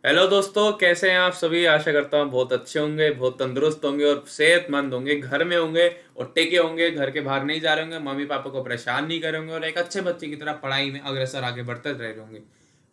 Hello दोस्तों, कैसे हैं आप सभी। आशा करता हूँ बहुत अच्छे होंगे, बहुत तंदुरुस्त होंगे और सेहतमंद होंगे, घर में होंगे और टेके होंगे, घर के बाहर नहीं जा रहे होंगे, मम्मी पापा को परेशान नहीं करेंगे और एक अच्छे बच्चे की तरह पढ़ाई में अग्रसर आगे बढ़ते रहे होंगे।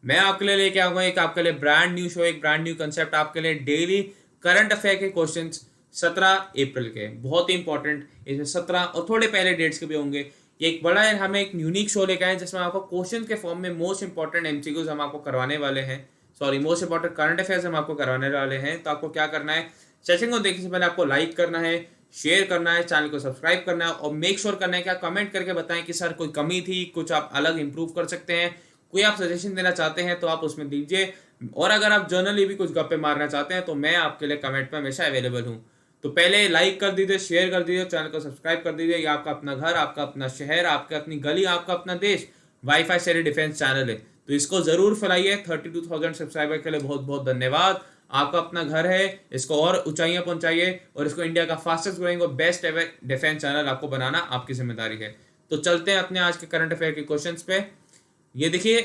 मैं आपके लिए लेके आऊंगा एक आपके लिए ब्रांड न्यू शो, एक ब्रांड न्यू कंसेप्ट आपके लिए। डेली करंट अफेयर के क्वेश्चन 17 अप्रैल के बहुत ही इंपॉर्टेंट, इसमें 17 और थोड़े पहले डेट्स के भी होंगे। ये एक बड़ा है, हमें एक यूनिक शो लेके आए जिसमें आपको क्वेश्चन के फॉर्म में मोस्ट इंपॉर्टेंट एमसीक्यूज हम आपको करवाने वाले हैं। Sorry, most important current affairs हम आपको करवाने वाले हैं। तो आपको क्या करना है, सेशन को देखने से पहले आपको लाइक करना है, शेयर करना है, चैनल को सब्सक्राइब करना है और मेक श्योर करना है कि आप कमेंट करके बताएं कि सर कोई कमी थी, कुछ आप अलग इंप्रूव कर सकते हैं, कोई आप सजेशन देना चाहते हैं तो आप उसमें दीजिए। और अगर आप जर्नली भी कुछ गप्पे मारना चाहते हैं तो मैं आपके लिए कमेंट में हमेशा अवेलेबल हूँ। तो पहले लाइक कर दीजिए, शेयर कर दीजिए, चैनल को सब्सक्राइब कर दीजिए। ये आपका अपना घर, आपका अपना शहर, आपका अपनी गली, आपका अपना देश वाईफाई से डिफेंस चैनल है, तो इसको जरूर फैलाइए। 32,000 सब्सक्राइबर के लिए बहुत बहुत धन्यवाद। आपका अपना घर है, इसको और ऊंचाइयां पहुंचाइए और इसको इंडिया का फास्टेस्ट ग्रोइंग और बेस्ट एवर डिफेंस चैनल आपको बनाना आपकी जिम्मेदारी है। तो चलते हैं अपने आज के करंट अफेयर के क्वेश्चंस पे। ये देखिए,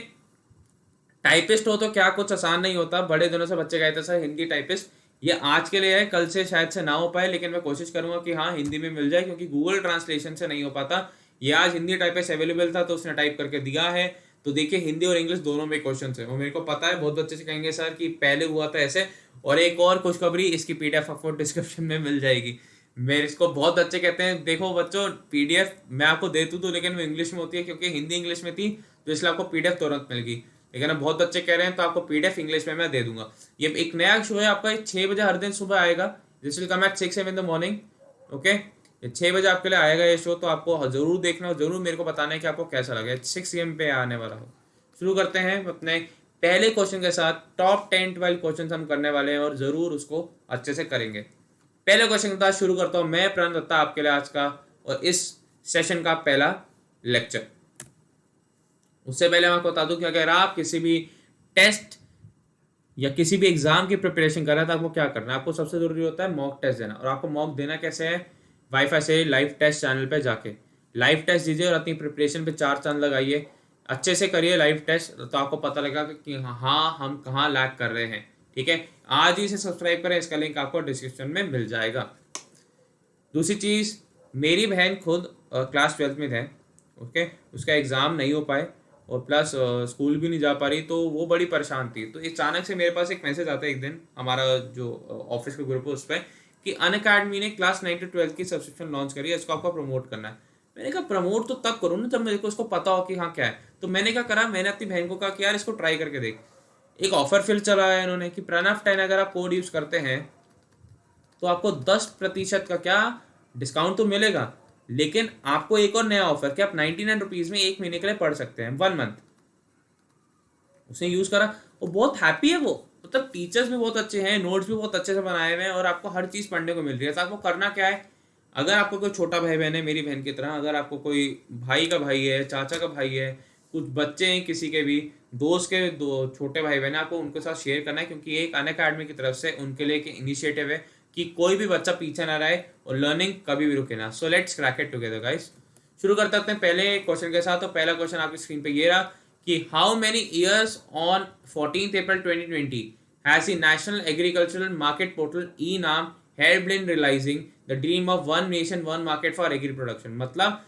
टाइपिस्ट हो तो क्या कुछ आसान नहीं होता। बड़े दिनों से बच्चे कहते सर हिंदी टाइपिस्ट, ये आज के लिए है, कल से शायद से ना हो पाए, लेकिन मैं कोशिश करूंगा कि हाँ हिंदी में मिल जाए, क्योंकि गूगल ट्रांसलेशन से नहीं हो पाता। ये आज हिंदी टाइपिस्ट अवेलेबल था तो उसने टाइप करके दिया है। तो देखिए, हिंदी और इंग्लिश दोनों में क्वेश्चन है। वो मेरे को पता है बहुत बच्चे से कहेंगे सर कि पहले हुआ था ऐसे। और एक और खुशखबरी, इसकी पीडीएफ आपको डिस्क्रिप्शन में मिल जाएगी। मेरे इसको बहुत बच्चे कहते हैं देखो बच्चों, पीडीएफ मैं आपको दे दूँ तो, लेकिन वो इंग्लिश में होती है, क्योंकि हिंदी इंग्लिश में थी तो इसलिए आपको पीडीएफ तुरंत मिल गई। लेकिन अब बहुत बच्चे कह रहे हैं तो आपको पीडीएफ इंग्लिश में मैं दे दूंगा। ये एक नया शो है आपका, 6 बजे हर दिन सुबह आएगा। This will come at 6 AM in the morning. Okay, ये 6 बजे आपके लिए आएगा ये शो, तो आपको जरूर देखना और जरूर मेरे को बताना है कि आपको कैसा लगा। 6 AM पे आने वाला हो। शुरू करते हैं अपने पहले क्वेश्चन के साथ। टॉप 10-12 क्वेश्चन हम करने वाले हैं और जरूर उसको अच्छे से करेंगे। पहले क्वेश्चन के साथ शुरू करता हूं मैं, प्रण दत्ता, आपके लिए आज का और इस सेशन का पहला लेक्चर। उससे पहले मैं आपको बता दूं कि अगर आप किसी भी टेस्ट या किसी भी एग्जाम की प्रिपरेशन कर रहे हैं तो आपको क्या करना है। आपको सबसे जरूरी होता है मॉक टेस्ट देना। और आपको मॉक देना कैसे है, वाईफाई से लाइव टेस्ट चैनल पे जाके लाइव टेस्ट दीजिए और अपनी प्रिपरेशन पे 4 चांद लगाइए, अच्छे से करिए लाइव टेस्ट, तो आपको पता लगेगा कि हाँ हम कहाँ लैग कर रहे हैं। ठीक है, आज ही इसे सब्सक्राइब करें, इसका लिंक आपको डिस्क्रिप्शन में मिल जाएगा। दूसरी चीज़, मेरी बहन खुद क्लास 12th में है। ओके, उसका एग्ज़ाम नहीं हो पाए और प्लस स्कूल भी नहीं जा पा रही, तो वो बड़ी परेशान थी। तो अचानक से मेरे पास एक मैसेज आता है एक दिन, हमारा जो ऑफिस का ग्रुप है उस पर, कि अनअकैडमी ने क्लास 9 to 12 की सब्सक्रिप्शन लॉन्च करी है, इसको आपको प्रमोट करना है। मैंने कहा प्रमोट तो तब करूँ ना जब मेरे को उसको पता हो कि हाँ क्या है। तो मैंने क्या करा, मैंने अपनी बहन को कहा कि यार इसको ट्राई करके देख। एक ऑफर फिर चला है इन्होंने कि प्रणव 10 अगर आप कोड यूज़ करते हैं तो आपको 10% का क्या डिस्काउंट तो मिलेगा, लेकिन आपको एक और नया ऑफर कि आप 99 रुपीज़ में 1 महीने के लिए पढ़ सकते हैं, 1 मंथ। उसने यूज़ करा, वो बहुत हैप्पी है। वो मतलब टीचर्स भी बहुत अच्छे हैं, नोट्स भी बहुत अच्छे से बनाए हुए हैं और आपको हर चीज़ पढ़ने को मिल रही है। तो आपको करना क्या है, अगर आपको कोई छोटा भाई बहन है मेरी बहन की तरह, अगर आपको कोई भाई का भाई है, चाचा का भाई है, कुछ बच्चे हैं किसी के भी दोस्त के दो छोटे भाई बहन है, आपको उनके साथ शेयर करना है, क्योंकि एक अनअकैडमी की तरफ से उनके लिए एक इनिशिएटिव है कि कोई भी बच्चा पीछे ना रहे और लर्निंग कभी भी रुके ना। So let's crack it together guys. शुरू करते हैं पहले क्वेश्चन के साथ। तो पहला क्वेश्चन आपकी स्क्रीन पे ये रहा कि how many years on 14 April 2020 has the national agricultural market portal e NAM had been realising the dream of one nation one market for agri production. मतलब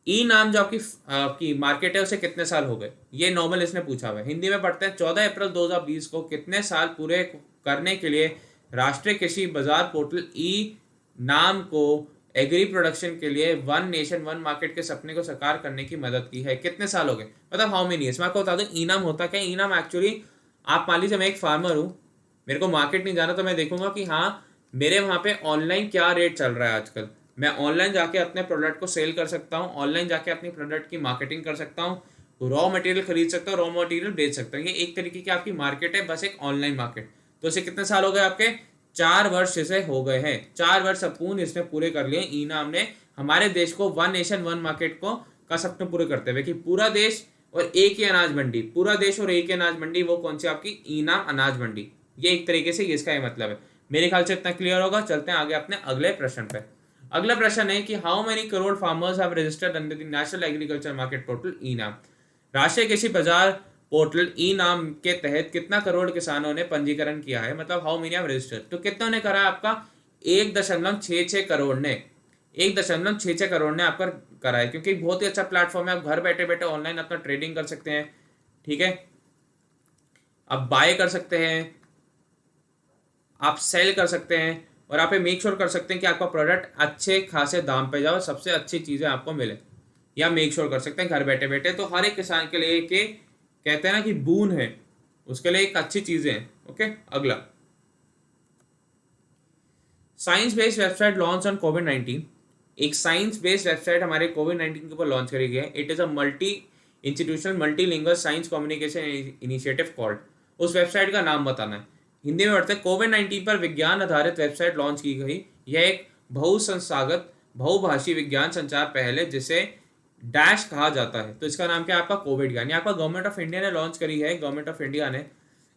ई नाम जो आपकी मार्केट है उसे कितने साल हो गए, ये नॉर्मल इसने पूछा हुआ है। हिंदी में पढ़ते हैं 14 अप्रैल 2020 को कितने साल पूरे करने के लिए राष्ट्रीय कृषि बाजार पोर्टल ई नाम को एग्री प्रोडक्शन के लिए वन नेशन वन मार्केट के सपने को साकार करने की मदद की है। कितने साल हो गए, मतलब हाउ मेनी ईयर्स। मैं आपको बता दूं ई नाम होता क्या है। ई नाम एक्चुअली, आप मान लीजिए मैं एक फार्मर हूँ, मेरे को मार्केट नहीं जाना, तो मैं देखूंगा कि हाँ मेरे वहाँ पे ऑनलाइन क्या रेट चल रहा है आजकल। मैं ऑनलाइन जाके अपने प्रोडक्ट को सेल कर सकता हूँ, ऑनलाइन जाके अपनी प्रोडक्ट की मार्केटिंग कर सकता हूँ, रॉ मटेरियल खरीद सकता हूँ, रॉ मटेरियल बेच सकता हूँ। ये एक तरीके की आपकी मार्केट है, बस एक ऑनलाइन मार्केट। तो इसे कितने साल हो गए आपके, 4 वर्ष इसे हो गए हैं। 4 वर्ष अपूर्ण इसने पूरे कर लिए ई नाम ने हमारे देश को वन नेशन वन मार्केट को का सपने पूरे करते हुए, कि पूरा देश और एक ही अनाज मंडी, पूरा देश और एक ही अनाज मंडी, वो कौन सी आपकी ई नाम अनाज मंडी। ये एक तरीके से इसका ये मतलब है। मेरे ख्याल से इतना क्लियर होगा। चलते हैं आगे अपने अगले प्रश्न पे। अगला प्रश्न है कि how many crore farmers have registered under the national agriculture market portal e नाम। राष्ट्रीय कृषि बाजार पोर्टल ई नाम के तहत कितना करोड़ किसानों ने पंजीकरण किया है, मतलब हाउ मेनी हैव रजिस्टर्ड, तो कितनों ने करा आपका 1.66 करोड़ ने, 1.66 करोड़ ने आपका करा है, क्योंकि बहुत ही अच्छा प्लेटफॉर्म है। आप घर बैठे बैठे ऑनलाइन अपना ट्रेडिंग कर सकते हैं, ठीक है, आप बाय कर सकते हैं, आप सेल कर सकते हैं, और आप मेक श्योर कर सकते हैं कि आपका प्रोडक्ट अच्छे खासे दाम पे जाओ, सबसे अच्छी चीज़ें आपको मिले, या मेक श्योर कर सकते हैं घर बैठे बैठे। तो हर एक किसान के लिए के कहते हैं ना कि बून है, उसके लिए एक अच्छी चीज़ें हैं। ओके, अगला, science based website launch on कोविड-19। एक साइंस बेस्ड वेबसाइट हमारे कोविड-19 के ऊपर लॉन्च करी गई है। It is a multi institutional multilingual science communication initiative called, उस वेबसाइट का नाम बताना है। हिंदी में पढ़ते हैं, कोविड-19 पर विज्ञान आधारित वेबसाइट लॉन्च की गई। यह एक बहुसंस्थागत बहुभाषी विज्ञान संचार पहल है जिसे डैश कहा जाता है। तो इसका नाम क्या है आपका, कोविड ज्ञान। ये आपका गवर्नमेंट ऑफ इंडिया ने लॉन्च करी है, गवर्नमेंट ऑफ इंडिया ने।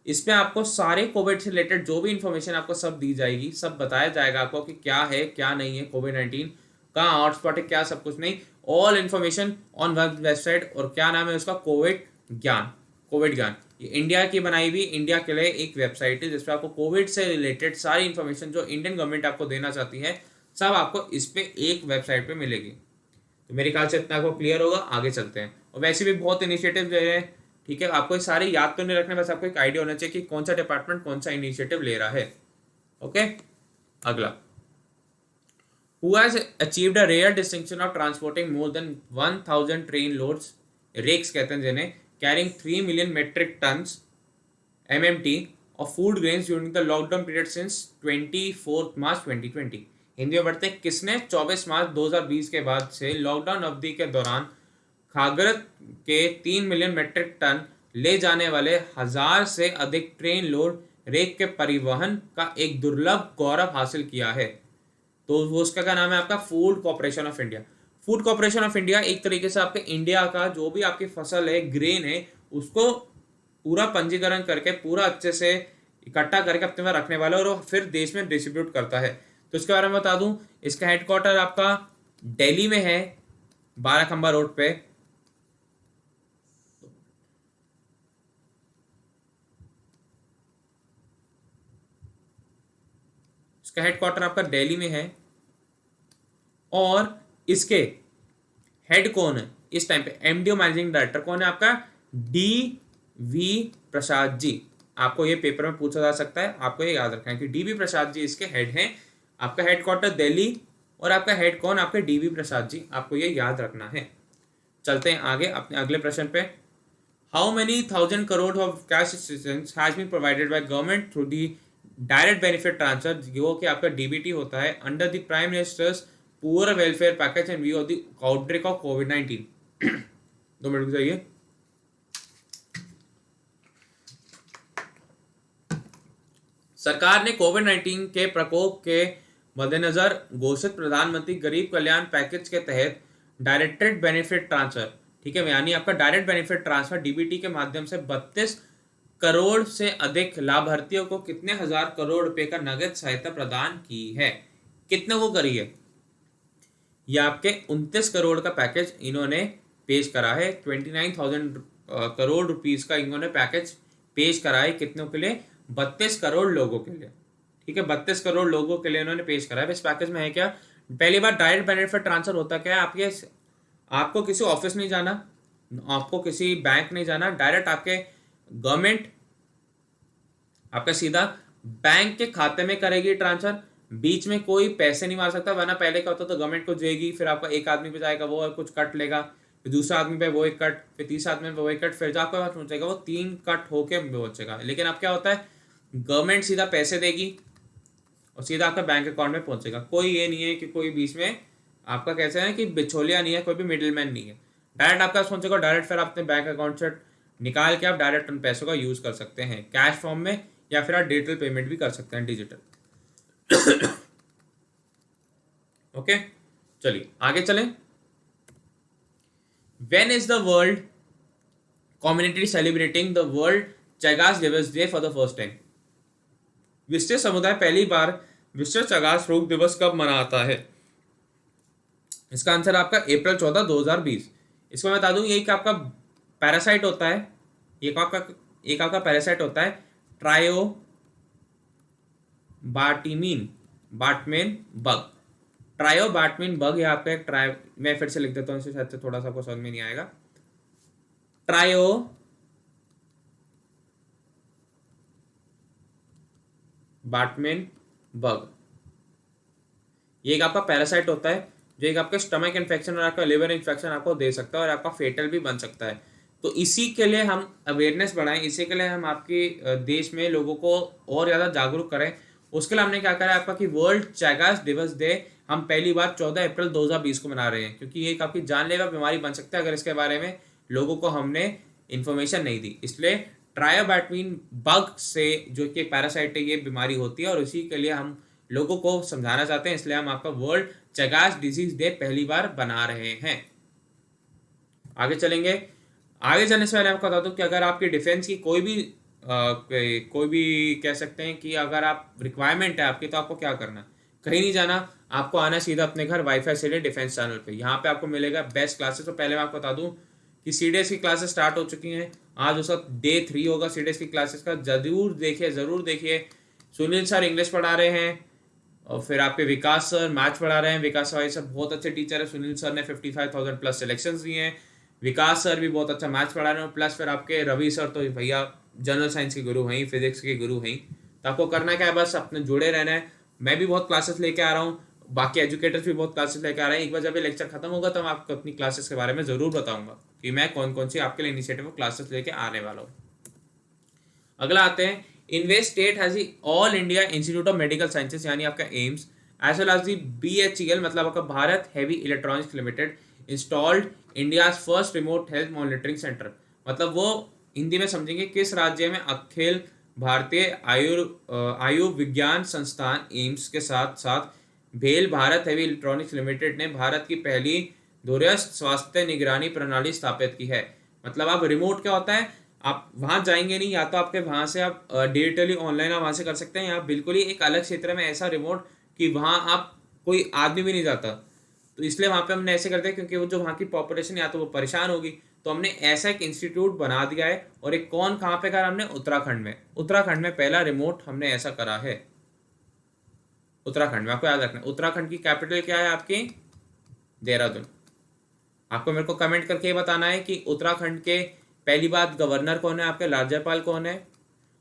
इसमें आपको सारे कोविड से रिलेटेड जो भी इंफॉर्मेशन आपको सब दी जाएगी, सब बताया जाएगा आपको कि क्या है क्या नहीं है, कोविड-19 कहाँ हॉटस्पॉट है, क्या सब कुछ नहीं, ऑल इन्फॉर्मेशन ऑन वेबसाइट। और क्या नाम है उसका, कोविड ज्ञान, कोविड ज्ञान। ये इंडिया की बनाई हुई, इंडिया के लिए एक वेबसाइट है जिसपे आपको कोविड से रिलेटेड सारी इन्फॉर्मेशन जो इंडियन गवर्नमेंट आपको देना चाहती है, सब आपको इस पे एक वेबसाइट पे मिलेगी। तो मेरे ख्याल से इतना आपको क्लियर होगा, आगे चलते हैं। और वैसे भी बहुत इनिशिएटिव ले रहे हैं, ठीक है, आपको ये सारे याद तो नहीं रखने, बस आपको एक आइडिया होना चाहिए कि कौन सा डिपार्टमेंट कौन सा इनिशिएटिव ले रहा है। ओके, अगला, who has achieved a rare distinction of transporting more than 1000 train loads, rakes कहते हैं जिन्हें, carrying 3 million metric tons MMT of food grains during the lockdown period since 24 March 2020। Hindi में पढ़ते हैं, किसने 24 मार्च 2020 के बाद से लॉकडाउन अवधि के दौरान खागर के 3 मिलियन मेट्रिक टन ले जाने वाले 1000 से अधिक ट्रेन लोड रेक के परिवहन का एक दुर्लभ गौरव हासिल किया है। तो वो उसका क्या नाम है आपका, food corporation of India. Food corporation of India एक तरीके से आपके इंडिया का जो भी आपकी फसल है, ग्रेन है, उसको पूरा पंजीकरण करके पूरा अच्छे से इकट्ठा करके अपने में रखने वाला और फिर देश में डिस्ट्रीब्यूट करता है। तो इसके बारे में बता दूं, इसका हेडक्वार्टर आपका दिल्ली में है, 12 खंबा रोड पे। इसका हेडक्वार्टर आपका दिल्ली में है, और इसके हेड कौन है इस टाइम पे, एमडी मैनेजिंग डायरेक्टर कौन है आपका, डी.वी. प्रसाद जी। आपको ये पेपर में पूछा जा सकता है, आपको ये याद रखना है कि डी.वी. प्रसाद जी इसके हेड हैं। आपका हेडक्वार्टर दिल्ली, और आपका हेड कौन, आपके डी.वी. प्रसाद जी, आपको ये याद रखना है। चलते हैं आगे अपने अगले प्रश्न पे। How many 1000 crore of cash assistance has been provided by government through the direct benefit transfer, जो कि आपका डीबीटी होता है, under the prime minister's poor welfare package and view of the outbreak of कोविड-19। 2 मिनट चाहिए। सरकार ने कोविड-19 के प्रकोप के मद्देनजर घोषित प्रधानमंत्री गरीब कल्याण पैकेज के तहत डायरेक्टेड बेनिफिट ट्रांसफर, ठीक है, यानी आपका डायरेक्ट बेनिफिट ट्रांसफर डीबीटी के माध्यम से 32 करोड़ से अधिक लाभार्थियों को कितने हजार करोड़ रुपए का नगद सहायता प्रदान की है। कितने को करी है, ये आपके 29 करोड़ का पैकेज इन्होंने पेश करा है। 29,000 करोड़ रुपीस का इन्होंने पैकेज पेश करा है, कितनों के लिए, 32 करोड़ लोगों के लिए, ठीक है, 32 करोड़ लोगों के लिए इन्होंने पेश करा है। इस पैकेज में है क्या, पहली बार डायरेक्ट बेनिफिट ट्रांसफर होता क्या है, आपको किसी ऑफिस नहीं जाना, आपको किसी बैंक नहीं जाना, डायरेक्ट आपके गवर्नमेंट आपका सीधा बैंक के खाते में करेगी ट्रांसफर, बीच में कोई पैसे नहीं मार सकता। वरना पहले क्या होता तो गवर्नमेंट को देगी, फिर आपका एक आदमी पे जाएगा, वो कुछ कट लेगा, फिर दूसरा आदमी पे वो एक कट, फिर तीसरा आदमी पे वो एक कट, फिर जो आपके पास पहुंचेगा वो 3 कट होके पहुंचेगा। लेकिन अब क्या होता है, गवर्नमेंट सीधा पैसे देगी और सीधा आपका बैंक अकाउंट में पहुंचेगा। कोई ये नहीं है कि कोई बीच में आपका कैसे है कि बिचौलिया नहीं है, कोई भी मिडिल मैन नहीं है, डायरेक्ट आपका पहुंचेगा, डायरेक्ट फिर अपने बैंक अकाउंट से निकाल के आप डायरेक्ट उन पैसों का यूज कर सकते हैं कैश फॉर्म में, या फिर आप डिजिटल पेमेंट भी कर सकते हैं, डिजिटल। ओके, चलिए आगे चलें। When is the world community celebrating the world Chagas दिवस day for the first time. विश्व समुदाय पहली बार विश्व चगास रोग दिवस कब मनाता है। इसका आंसर आपका अप्रैल 14, 2020। इसको मैं बता दूं, ये एक आपका पैरासाइट होता है, एक आपका पैरासाइट होता है ट्रायो बार्टीमीन बार्टमेन बग। ट्रायो बार्टमेन बग है आपका एक ट्राई, मैं फिर से लिख देता हूँ इसे, शायद से थोड़ा सा आपको समझ में नहीं आएगा। ट्रायो बार्टमेन बग, ये एक आपका पैरासाइट होता है जो एक आपका स्टमक इन्फेक्शन और आपका लिवर इन्फेक्शन आपको दे सकता है और आपका फेटल भी बन सकता है। तो इसी के लिए हम अवेयरनेस बढ़ाएं, इसी के लिए हम आपके देश में लोगों को और ज़्यादा जागरूक करें। उसके लिए हमने क्या करा है आपका कि वर्ल्ड चैगास दिवस डे हम पहली बार 14 अप्रैल 2020 को मना रहे हैं, क्योंकि ये काफ़ी जानलेवा बीमारी बन सकता है अगर इसके बारे में लोगों को हमने इन्फॉर्मेशन नहीं दी। इसलिए ट्रायोबैटमीन बग से जो कि एक पैरासाइट है ये बीमारी होती है और उसी के लिए हम लोगों को समझाना चाहते हैं, इसलिए हम आपका वर्ल्ड चैगास डिजीज डे पहली बार बना रहे हैं। आगे चलेंगे। आगे जाने से पहले आपको बता दूं कि अगर आपकी डिफेंस की कोई भी कह सकते हैं कि अगर आप रिक्वायरमेंट है आपकी, तो आपको क्या करना, कहीं नहीं जाना, आपको आना सीधा अपने घर वाईफाई से लिए डिफेंस चैनल पे। यहाँ पे आपको मिलेगा बेस्ट क्लासेस। तो पहले मैं आपको बता दूं कि सीडीएस की क्लासेस स्टार्ट हो चुकी हैं। आज उसका डे 3 होगा सीडीएस की क्लासेस का, जरूर देखिए। सुनील सर इंग्लिश पढ़ा रहे हैं और फिर आपके विकास सर मैथ्स पढ़ा रहे हैं। विकास भाई सर बहुत अच्छे टीचर है। सुनील सर ने 55,000 प्लस सिलेक्शन दिए हैं। विकास सर भी बहुत अच्छा मैथ्स पढ़ा रहे हैं। प्लस फिर आपके रवि सर तो भैया जनरल साइंस के गुरु हैं, फिजिक्स के गुरु हैं। तो आपको करना क्या है, बस अपने जुड़े रहना है। मैं भी बहुत क्लासेस लेके आ रहा हूँ, बाकी एजुकेटर्स भी बहुत क्लासेस लेके आ रहे हैं। एक बार जब ये लेक्चर खत्म होगा तो मैं आपको अपनी क्लासेस के बारे में ज़रूर बताऊंगा कि मैं कौन कौन सी आपके लिए इनिशिएटिव क्लासेस लेके आने वाला हूँ। अगला आते हैं, invest state has the All India Institute of Medical Sciences यानी आपका AIIMS as well as the BHEL मतलब आपका Bharat Heavy Electronics Limited installed India first remote health monitoring centre. मतलब वो हिंदी में समझेंगे किस राज्य में अखिल भारतीय आयुर्विज्ञान संस्थान एम्स के साथ साथ भेल भारत हेवी इलेक्ट्रॉनिक्स लिमिटेड ने भारत की पहली दूरस्थ स्वास्थ्य निगरानी प्रणाली स्थापित की है। मतलब आप रिमोट क्या होता है, आप वहां जाएंगे नहीं, या तो आपके वहां से आप डिजिटली ऑनलाइन आप वहां से कर सकते हैं, या बिल्कुल ही एक अलग क्षेत्र में ऐसा रिमोट कि वहां आप कोई आदमी भी नहीं जाता। तो इसलिए वहां पे हमने ऐसे करते हैं क्योंकि वो जो वहां की पॉपुलेशन या तो वो परेशान होगी, तो हमने ऐसा एक इंस्टीट्यूट बना दिया है। और एक कहाँ पे करा हमने, उत्तराखंड में पहला रिमोट हमने ऐसा करा है। उत्तराखंड में, आपको याद रखना है उत्तराखंड की कैपिटल क्या है आपकी, देहरादून। आपको मेरे को कमेंट करके ये बताना है कि उत्तराखंड के पहली बात गवर्नर कौन है, आपके राज्यपाल कौन है,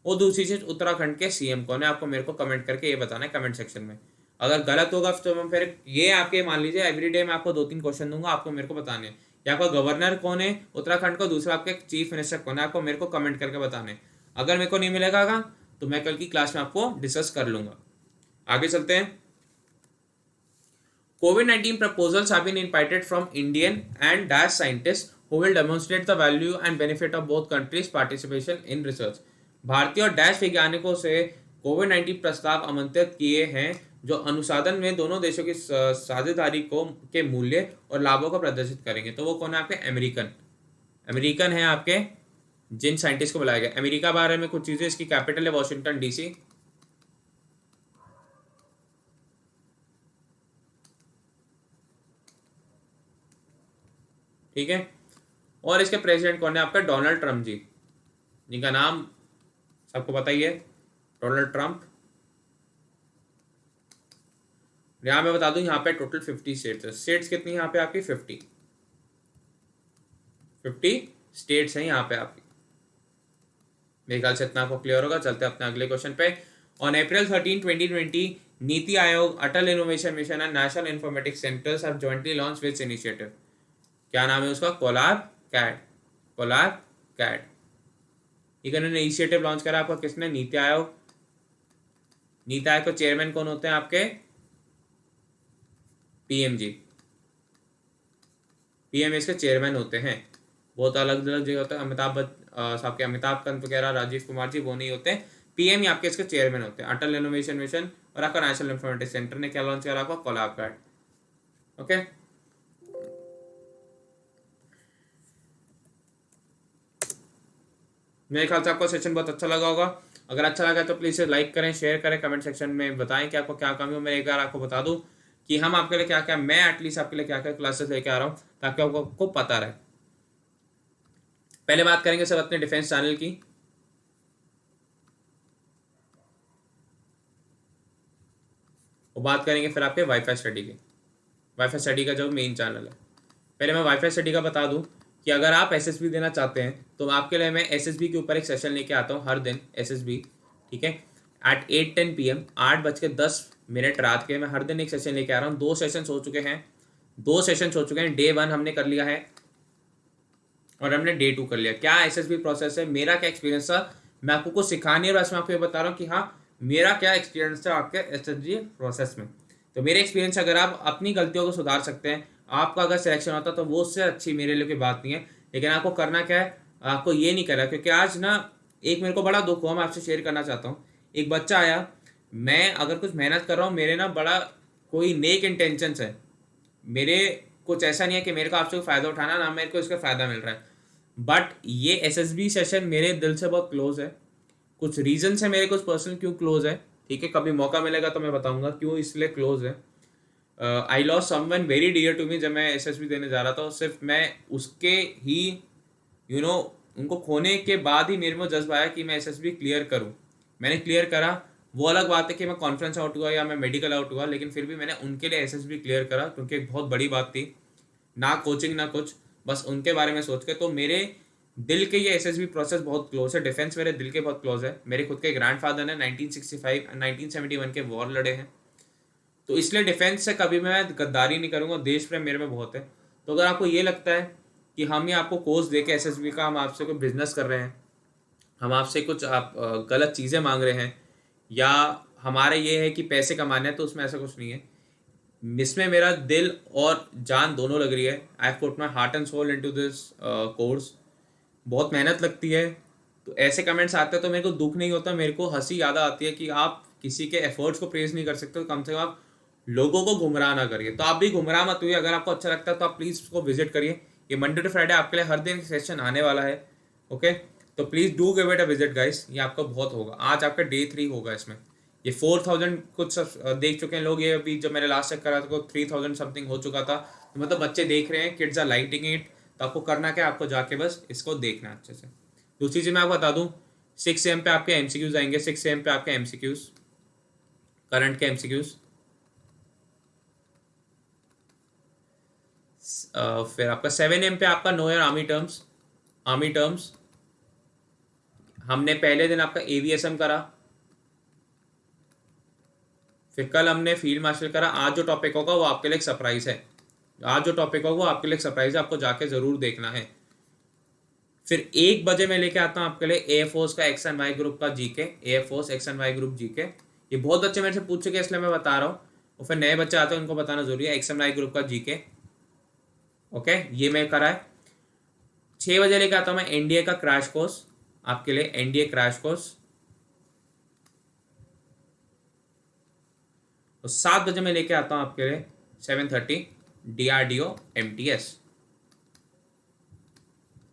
और दूसरी चीज उत्तराखंड के CM कौन है। आपको मेरे को कमेंट करके ये बताना है कमेंट सेक्शन में। अगर गलत होगा तो मैं फिर ये आपके मान लीजिए एवरीडे मैं आपको 2-3 क्वेश्चन दूंगा, आपको मेरे को बताने हैं कि आपका गवर्नर कौन है उत्तराखंड का, दूसरा आपके चीफ मिनिस्टर कौन है, आपको मेरे को कमेंट करके बताने। अगर मेरे को नहीं मिलेगा तो मैं कल की क्लास में आपको डिस्कस कर लूंगा। आगे चलते हैं। COVID-19 proposals have been invited from Indian and Dutch scientists who will demonstrate the value and benefit of both countries' participation in research. भारतीय और डैश वैज्ञानिकों से COVID-19 प्रस्ताव आमंत्रित किए हैं जो अनुसंधान में दोनों देशों की साझेदारी को के मूल्य और लाभों को प्रदर्शित करेंगे। तो वो कौन है आपके, अमेरिकन है आपके जिन साइंटिस्ट को बुलाया गया। अमेरिका बारे में कुछ चीजें, इसकी कैपिटल है वॉशिंगटन DC। ठीक है, और इसके प्रेसिडेंट कौन है आपका, डोनाल्ड ट्रम्प जी, जिनका नाम सबको पता ही है, डोनाल्ड ट्रम्प। यहां मैं बता दूं यहाँ पे टोटल 50 स्टेट्स है। स्टेट्स कितनी यहाँ पे आपकी, 50 स्टेट्स हैं यहाँ पे आपकी। मेरे ख्याल से इतना आपको क्लियर होगा। चलते हैं अपने अगले क्वेश्चन पे। On April 13, 2020 NITI Aayog, Atal innovation mission and national informatics centres have jointly launch which initiative. क्या नाम है उसका, कोलैब कैट। ठीक है, इनिशिएटिव लॉन्च करा आपका किसने, नीति आयोग। नीति आयोग के चेयरमैन कौन होते हैं आपके, PM जी। PM इसके चेयरमैन होते हैं। बहुत अलग अलग जगह होता है, अमिताभ कांत वगैरह, राजीव कुमार जी वो नहीं होते। PM ही आपके इसके चेयरमैन होते हैं। अटल इनोवेशन मिशन और आपका नेशनल इन्फॉर्मेटिक्स सेंटर ने क्या लॉन्च करा आपका, कोलैब कैट। ओके, मेरे ख्याल से आपको सेशन बहुत अच्छा लगा होगा। अगर अच्छा लगा तो प्लीज़ लाइक करें, शेयर करें, कमेंट सेक्शन में बताएं कि आपको क्या कमी हो। मैं एक बार आपको बता दूं कि हम आपके लिए क्या क्या, मैं एटलीस्ट आपके लिए क्या क्या क्लासेस लेके आ रहा हूँ ताकि आपको पता रहे। पहले बात करेंगे सब अपने डिफेंस चैनल की, और बात करेंगे फिर आपके वाईफाई स्टडी की। वाईफाई स्टडी का जो मेन चैनल है, पहले मैं वाईफाई स्टडी का बता दूं कि अगर आप एसएसबी देना चाहते हैं तो आपके लिए मैं एसएसबी के ऊपर एक सेशन लेके आता हूँ हर दिन एसएसबी, ठीक है, एट 8:10 PM, 8:10 रात के मैं हर दिन एक सेशन लेके आ रहा हूँ। 2 सेशन हो चुके हैं, 2 सेशन हो चुके हैं। डे 1 हमने कर लिया है और हमने डे 2 कर लिया। क्या एसएसबी प्रोसेस है, मेरा क्या एक्सपीरियंस था, मैं आपको कुछ सिखाने है, बस मैं आपको ये बता रहा हूँ कि हाँ मेरा क्या एक्सपीरियंस था आपके एसएसबी प्रोसेस में। तो मेरे एक्सपीरियंस, अगर आप अपनी गलतियों को सुधार सकते हैं, आपका अगर सिलेक्शन होता तो वो उससे अच्छी मेरे लिए कोई बात नहीं है। लेकिन आपको करना क्या है, आपको ये नहीं करना, क्योंकि आज ना एक मेरे को बड़ा दुख हुआ, मैं आपसे शेयर करना चाहता हूँ। एक बच्चा आया, मैं अगर कुछ मेहनत कर रहा हूँ, मेरे ना बड़ा कोई नेक इंटेंशन है, मेरे कुछ ऐसा नहीं है कि मेरे को आपसे फ़ायदा उठाना, ना मेरे को इसका फ़ायदा मिल रहा है। बट ये एसएसबी सेशन मेरे दिल से बहुत क्लोज है। कुछ रीजन है मेरे, कुछ पर्सनल क्यों क्लोज है, ठीक है, कभी मौका मिलेगा तो मैं बताऊंगा क्यों इसलिए क्लोज है। I loss someone very dear to me. जब मैं एसएसबी देने जा रहा था, सिर्फ मैं उसके ही उनको खोने के बाद ही मेरे में जज्बा आया कि मैं एसएसबी क्लियर करूं। मैंने क्लियर करा। वो अलग बात है कि मैं कॉन्फ्रेंस आउट हुआ या मैं मेडिकल आउट हुआ, लेकिन फिर भी मैंने उनके लिए एसएसबी क्लियर करा, क्योंकि एक बहुत बड़ी बात थी, ना कोचिंग ना कुछ, बस उनके बारे में सोच के। तो मेरे दिल के ये एसएसबी प्रोसेस बहुत क्लोज है, डिफेंस मेरे दिल के बहुत क्लोज है। मेरे खुद के ग्रैंडफादर ने 1965 1971 के वॉर लड़े हैं, तो इसलिए डिफेंस से कभी मैं गद्दारी नहीं करूंगा। देश प्रेम मेरे में बहुत है। तो अगर आपको ये लगता है कि हम ही आपको कोर्स दे के एसएसबी का, हम आपसे कोई बिजनेस कर रहे हैं, हम आपसे कुछ आप गलत चीज़ें मांग रहे हैं, या हमारे ये है कि पैसे कमाने हैं, तो उसमें ऐसा कुछ नहीं है। इसमें मेरा दिल और जान दोनों लग रही है। I put my heart and soul into this course. बहुत मेहनत लगती है। तो ऐसे कमेंट्स आते हैं तो मेरे को दुख नहीं होता, मेरे को हंसी ज़्यादा आती है कि आप किसी के एफर्ट्स को प्रेज नहीं कर सकते, तो कम से कम आप लोगों को गुमराह ना करिए। तो आप भी गुमराह मत हुई। अगर आपको अच्छा लगता है तो आप प्लीज़ उसको विजिट करिए। ये मंडे टू फ्राइडे आपके लिए हर दिन सेशन आने वाला है, ओके। तो please do give it a visit guys, ये आपका बहुत होगा। आज आपका डे 3 होगा इसमें। ये 4000 कुछ देख चुके हैं लोग। ये अभी जब मैंने लास्ट चेक करा तो 3000 समथिंग हो चुका था। तो मतलब बच्चे देख रहे हैं, किड्स आर लाइकिंग इट। तो आपको करना क्या, आपको जाके बस इसको देखना अच्छे से। दूसरी चीज़ मैं आपको बता दूं, 6 AM पे आपके एमसीक्यूज आएंगे। 6 AM पे आपके एमसीक्यूज, करंट के एमसीक्यूज। फिर आपका 7 AM पे आपका नो ईयर आर्मी टर्म्स। आर्मी टर्म्स हमने पहले दिन आपका एवीएसएम करा, फिर कल हमने फील्ड मार्शल करा। आज जो टॉपिक होगा वो आपके लिए एक सरप्राइज है। आज जो टॉपिक होगा वो आपके लिए एक सरप्राइज है, आपको जाके जरूर देखना है। फिर 1 बजे मैं लेके आता हूँ आपके लिए एयरफोर्स का एक्स एंड वाई ग्रुप का GK. Air force X and Y group GK, ये बहुत बच्चे मेरे से पूछ चुके, इसलिए मैं बता रहा हूँ। और फिर नए बच्चे आते हैं, उनको बताना जरूरी है। एक्स एंड वाई ग्रुप का जीके, ओके, ये मैं करा है। 6 बजे लेके आता हूँ मैं एनडीए का क्रैश कोर्स आपके लिए, एनडीए क्रैश कोर्स। और 7 बजे मैं लेके आता हूँ आपके लिए 7:30 डीआरडीओ एमटीएस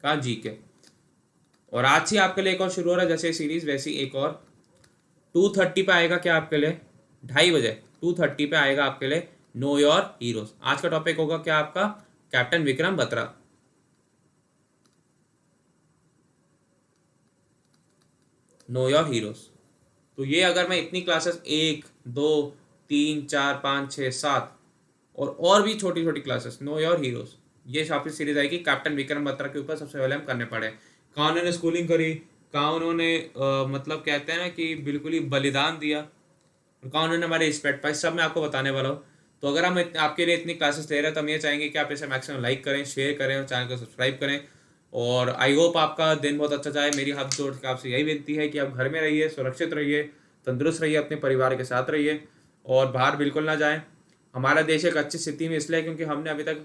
का जीके। और आज ही आपके लिए एक और शुरू हो रहा है, जैसे सीरीज वैसी एक और 2:30 पे आएगा। क्या आपके लिए 2:30 बजे 2:30 पे आएगा आपके लिए नो योर हीरोज। आज का टॉपिक होगा क्या आपका, captain Vikram Batra. Know your heroes. तो ये अगर मैं इतनी क्लासेस 1 2 3 4 5 6 7 और भी छोटी छोटी क्लासेस, नो योर हीरोज, ये काफी सीरीज आएगी कैप्टन विक्रम बत्रा के ऊपर। सबसे पहले हम करने पड़े कहाँ उन्होंने स्कूलिंग करी, कहाँ उन्होंने मतलब कहते हैं ना कि बिल्कुल ही बलिदान दिया, और कहाँ उन्होंने हमारे रिस्पेक्ट पाई, सब मैं आपको बताने वाला हूँ। तो अगर हम आपके लिए इतनी क्लासेस ले रहे हैं तो हम ये चाहेंगे कि आप इसे मैक्सिमम लाइक करें, शेयर करें और चैनल को सब्सक्राइब करें। और आई होप आपका दिन बहुत अच्छा जाए। मेरी हाथ जोड़ के आपसे यही विनती है कि आप घर में रहिए, सुरक्षित रहिए, तंदुरुस्त रहिए, अपने परिवार के साथ रहिए और बाहर बिल्कुल ना जाएं। हमारा देश एक अच्छी स्थिति में इसलिए क्योंकि हमने अभी तक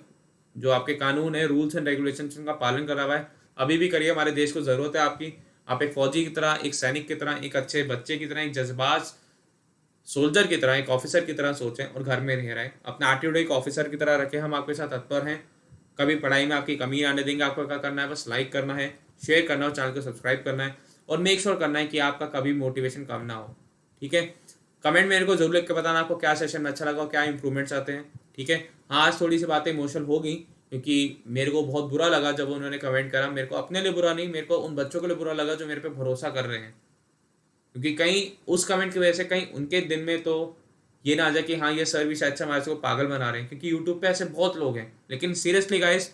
जो आपके कानून है, रूल्स एंड रेगुलेशन का पालन करा हुआ है। अभी भी करिए, हमारे देश को ज़रूरत है आपकी। आप एक फौजी की तरह, एक सैनिक की तरह, एक अच्छे बच्चे की तरह, एक जज्बात सोल्जर की तरह, एक ऑफिसर की तरह सोचें और घर में रह रहे हैं। अपना एटीट्यूड एक ऑफिसर की तरह रखें। हम आपके साथ तत्पर हैं, कभी पढ़ाई में आपकी कमी आने देंगे। आपको क्या करना है, बस लाइक करना है, शेयर करना है, चैनल को सब्सक्राइब करना है और मेक श्योर करना है कि आपका कभी मोटिवेशन कम ना हो, ठीक है। कमेंट मेरे को जरूर लिख के बताना आपको क्या सेशन में अच्छा लगा और क्या इंप्रूवमेंट्स आते हैं, ठीक है। हाँ, आज थोड़ी सी बातें इमोशनल होगी क्योंकि मेरे को बहुत बुरा लगा जब उन्होंने कमेंट करा। मेरे को अपने लिए बुरा नहीं, मेरे को उन बच्चों के लिए बुरा लगा जो मेरे पे भरोसा कर रहे हैं, क्योंकि कहीं उस कमेंट की वजह से कहीं उनके दिन में तो ये ना आ जाए कि हाँ ये सर भी शायद से हमारे को पागल बना रहे हैं, क्योंकि यूट्यूब पे ऐसे बहुत लोग हैं। लेकिन सीरियसली गाइस,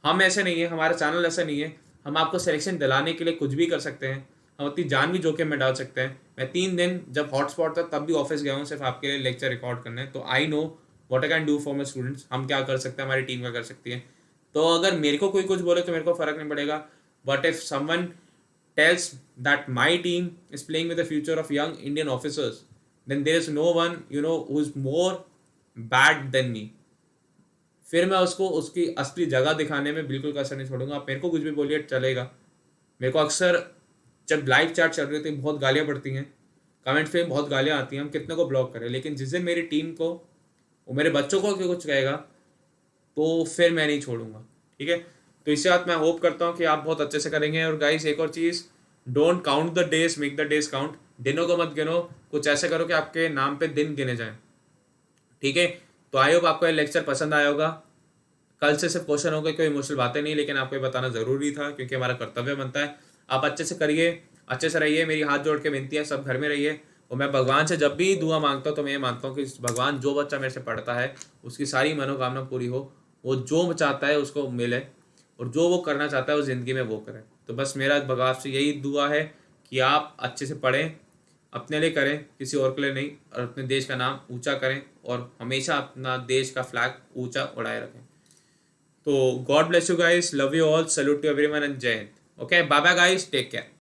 हम ऐसे नहीं है, हमारा चैनल ऐसा नहीं है। हम आपको सिलेक्शन दिलाने के लिए कुछ भी कर सकते हैं, हम अपनी जान भी जोखिम में डाल सकते हैं। मैं 3 दिन जब हॉटस्पॉट था तब भी ऑफिस गया हूँ सिर्फ आपके लिए लेक्चर रिकॉर्ड करने, तो I know what I can do for my students. हम क्या कर सकते हैं, हमारी टीम क्या कर सकती है। तो अगर मेरे को कोई कुछ बोले तो मेरे को फर्क नहीं पड़ेगा, but if someone tells that my team is playing with the future of young Indian officers, then there is no one who is more bad than me. फिर मैं उसको उसकी असली जगह दिखाने में बिल्कुल कसर नहीं छोड़ूंगा। आप मेरे को कुछ भी बोलिए चलेगा। मेरे को अक्सर जब लाइव चैट चल रही थी बहुत गालियाँ पड़ती हैं, कमेंट्स पे बहुत गालियाँ आती हैं, हम कितने को ब्लॉक करें। लेकिन जिस दिन मेरी टीम को वो मेरे बच्चों को कुछ कहेगा तो फिर मैं नहीं छोड़ूंगा, ठीक है। तो इसके बाद मैं होप करता हूँ कि आप बहुत अच्छे से करेंगे। और गाइस एक और चीज़, don't count the days, make the days count. दिनों को मत गिनो, कुछ ऐसे करो कि आपके नाम पे दिन गिने जाएं, ठीक है। तो आई होप आपको ये लेक्चर पसंद आया होगा। कल से सिर्फ क्वेश्चन हो गए, कोई मुश्किल बातें नहीं, लेकिन आपको ये बताना ज़रूरी था क्योंकि हमारा कर्तव्य बनता है। आप अच्छे से करिए, अच्छे से रहिए, मेरी हाथ जोड़ के विनती है, सब घर में रहिए। और मैं भगवान से जब भी दुआ मांगता हूँ तो मैं ये मानता हूँ कि भगवान जो बच्चा मेरे से पढ़ता है उसकी सारी मनोकामना पूरी हो, वो जो चाहता है उसको मिले, और जो वो करना चाहता है वो ज़िंदगी में वो करे। तो बस मेरा भगवान से यही दुआ है कि आप अच्छे से पढ़ें, अपने लिए करें, किसी और के लिए नहीं, और अपने देश का नाम ऊंचा करें और हमेशा अपना देश का फ्लैग ऊंचा उड़ाए रखें। तो God bless you guys, love you all, salute to everyone and जय हिंद। Okay, bye bye guys, take care.